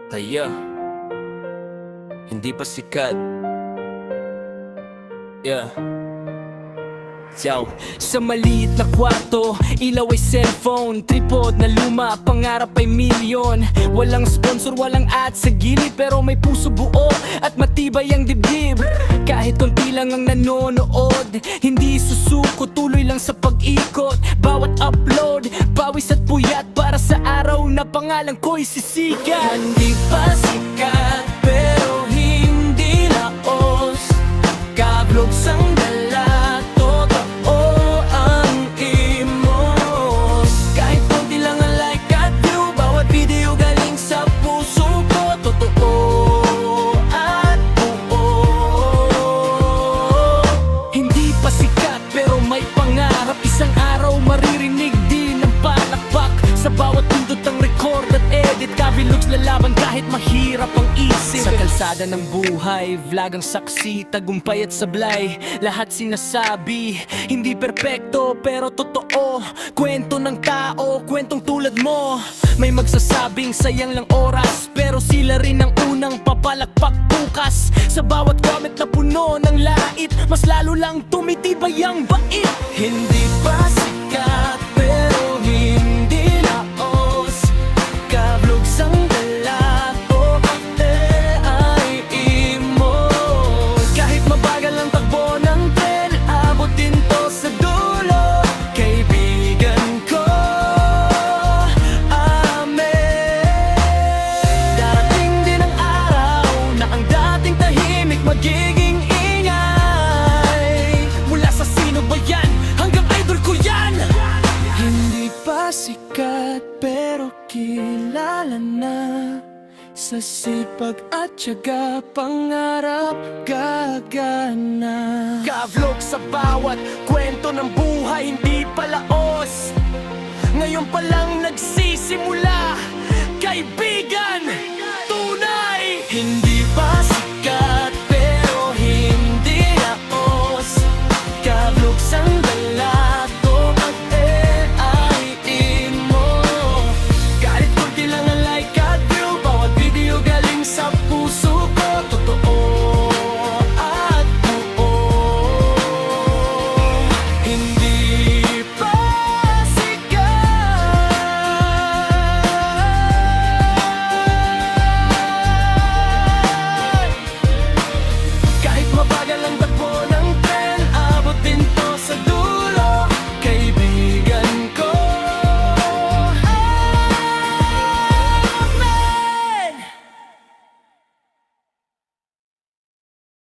Kaya hindi pa sikat. Yeah. Ciao. Sa maliit na kwarto, ilaw ay cellphone, tripod na luma, pangarap ay milyon. Walang sponsor, walang ad sa gilid, pero may puso buo at matibay ang dibdib. Kahit konti lang ang nanonood, hindi susuko, tuloy lang sa pag-ikot. Bawat upload, pawis at puyat para sa araw na pangalan ko'y sisikat. Hindi pa sikat, pero hindi laos. Ka-vlog sang dala, isang araw maririnig din ang palakpak. Sa bawat pindot ang record at edit, Kavilogs lalaban kahit mahirap ang isip. Sa kalsada ng buhay, vlog ang saksi, tagumpay at sablay, lahat sinasabi. Hindi perpekto pero totoo, kwento ng tao, kwentong tulad mo. May magsasabing sayang lang oras, pero sila rin ang unang papalakpak bukas. Sa bawat comment na puno ng lait, mas lalo lang tumitibay ang bait. Hindi pa sikat, pero hindi laos. Ka-vlogs ang dala ko, ay imos. Kahit mabagal ang takbo ng tren, abot din to sa dulo. Kaibigan ko, amen. Darating din ang araw na ang dating tahimik magiging ingay. Mula sa sino ba yan, hanggang idol ko yan. Hindi pa sikat pero kilala na. Sa sipag at tiyaga, pangarap gagana. Ka-vlog sa bawat kwento ng buhay, hindi palaos. Ngayon pa lang nagsisimula.